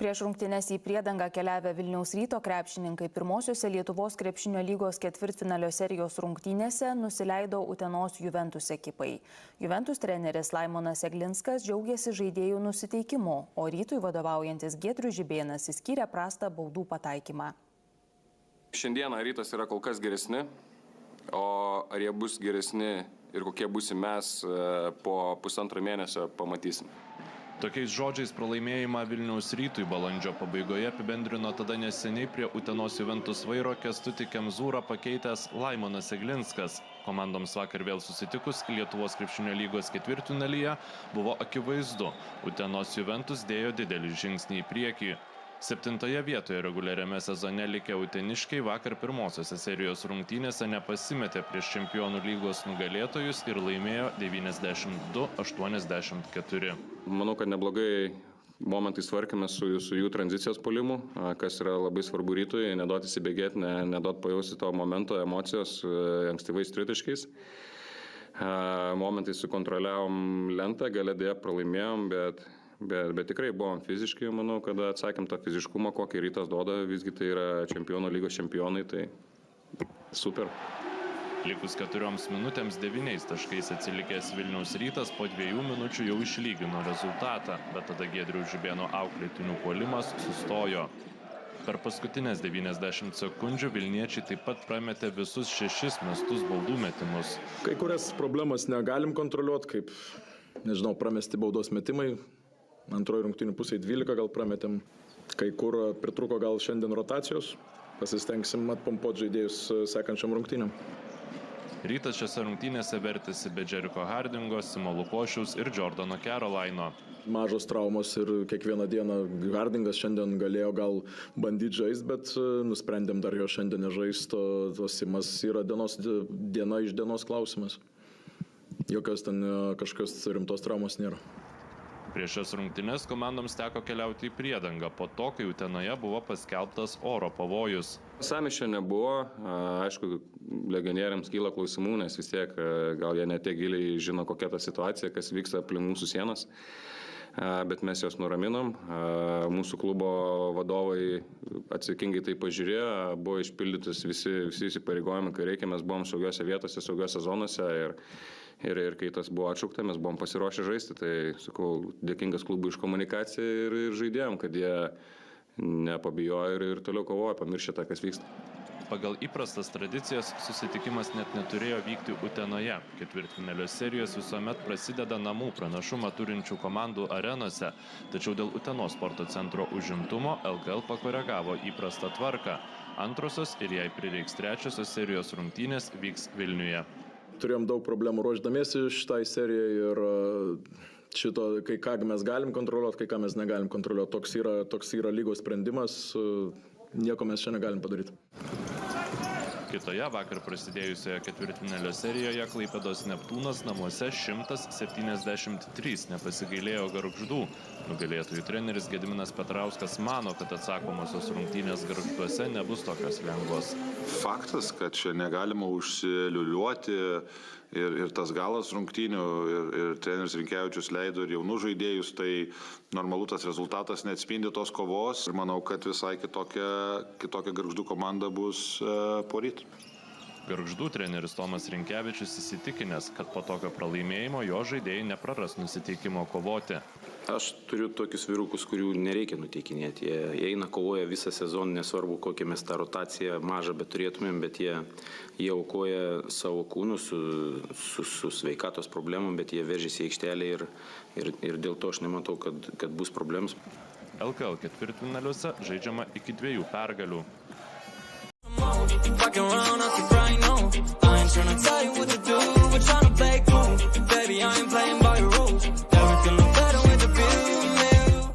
Prieš rungtynes į Priedangą keliavę Vilniaus Ryto krepšininkai pirmosiose Lietuvos krepšinio lygos ketvirtfinalio serijos rungtynėse nusileido Utenos Juventus ekipai. Juventus treneris Laimonas Eglinskas džiaugiasi žaidėjų nusiteikimu, o Rytui vadovaujantis Giedrius Žibėnas išskyrė prastą baudų pataikymą. Šiandieną Rytas yra kol kas geresni, o ar jie bus geresni ir kokie būsim mes po pusantro mėnesio pamatysim. Tokiais žodžiais pralaimėjimą Vilniaus Rytui balandžio pabaigoje apibendrino tada neseniai prie Utenos Juventus vairo Kęstutį Kemzūrą pakeitęs Laimonas Eglinskas. Komandoms vakar vėl susitikus Lietuvos krepšinio lygos ketvirtfinalyje buvo akivaizdu, Utenos Juventus dėjo didelį žingsnį į priekį. 7. vietoje reguliariame sezone likę uteniškiai vakar pirmosiose serijos rungtynėse nepasimetė prieš čempionų lygos nugalėtojus ir laimėjo 92-84. Manau, kad neblogai momentais tvarkėme su jų tranzicijos puolimu, kas yra labai svarbu Rytui, neduoti įsibėgėti, neduoti pajausti to momento emocijos ankstyvais tritaškiais. Momentais sukontroliavom lentą, gale dėja pralaimėjom, bet tikrai buvom fiziškai, manau, kad atsakėm tą fiziškumą, kokį Rytas duoda, visgi tai yra čempionų lygos čempionai, tai super. Likus 4 minutėms 9 taškais atsilikęs Vilniaus Rytas po 2 minučių jau išlygino rezultatą, bet tada Giedriaus Žibėno auklėtinių puolimas sustojo. Per paskutinės 90 sekundžių vilniečiai taip pat prametė visus 6 mestus baudų metimus. Kai kurias problemas negalim kontroliuoti, kaip, nežinau, pramesti baudos metimai. Antroji rungtynių pusėje 12 gal prametėm. Kai kur pritruko gal šiandien rotacijos. Pasistengsim atpompuoti žaidėjus sekančiam rungtynėm. Rytas šiose rungtynėse vertėsi be Džeriko Hardingo, Simo Lukošiaus ir Jordano Carolino. Mažos traumos ir kiekvieną dieną Hardingas šiandien galėjo gal bandyti žaisti, bet nusprendėm dar jo šiandien nežaisti, o Simas yra diena iš dienos klausimas. Jokios ten kažkokios rimtos traumos nėra. Prieš šias rungtynes komandoms teko keliauti į Priedangą po to, kai Utenoje buvo paskelbtas oro pavojus. Sąmyšio nebuvo, aišku, legionieriams kyla klausimų, nes vis tiek gal jie netiek giliai žino, kokia ta situacija, kas vyksta aplink mūsų sienas, bet mes juos nuraminom. Mūsų klubo vadovai atsakingai tai pažiūrėjo, buvo išpildytus visi įsipareigojimai, kai reikia, mes buvom saugiose vietose, saugiose zonose ir kai tas buvo atšaukta, mes buvom pasiruošę žaisti, tai, sakau, dėkingas klubui iš komunikaciją ir žaidėjom, kad jie nepabijojo ir toliau kovojo, pamiršė tą, kas vyksta. Pagal įprastas tradicijas susitikimas net neturėjo vykti Utenoje. Ketvirtfinalio serijos visuomet prasideda namų pranašumą turinčių komandų arenose, tačiau dėl Utenos sporto centro užimtumo LKL pakoregavo įprastą tvarką. Antrosios ir jei prireiks trečiosios serijos rungtynės vyks Vilniuje. Turėjom daug problemų ruošdamiesi šitai serijai ir šito, kai ką mes galim kontroliuoti, kai ką mes negalim kontroliuoti. Toks yra lygos sprendimas, nieko mes čia negalim padaryti. Kitoje vakar prasidėjusioje ketvirtfinalio serijoje Klaipėdos Neptūnas namuose 173 nepasigailėjo Gargždų. Nugalėtojų treneris Gediminas Petrauskas mano, kad atsakomosios rungtynės Gargžduose nebus tokios lengvos. Faktas, kad čia negalima užsiliuliuoti ir tas galas rungtynių ir treneris Rinkevičius leido ir jaunų žaidėjus, tai normalu tas rezultatas neatspindi tos kovos ir manau, kad visai kitokia Gargždų komanda bus poryt. Gargždų treneris Tomas Rinkevičius įsitikinęs, kad po tokio pralaimėjimo jo žaidėjai nepraras nusiteikimo kovoti. Aš turiu tokius vyrukus, kurių nereikia nuteikinėti. Jie eina kovoja visą sezoną, nesvarbu, kokią mes tą rotaciją mažą bet turėtumėm, bet jie aukoja savo kūnų su sveikatos problemom, bet jie veržėsi į aikštelę ir dėl to aš nematau, kad bus problems. LKL ketvirtfinaliuose žaidžiama iki 2 pergalių.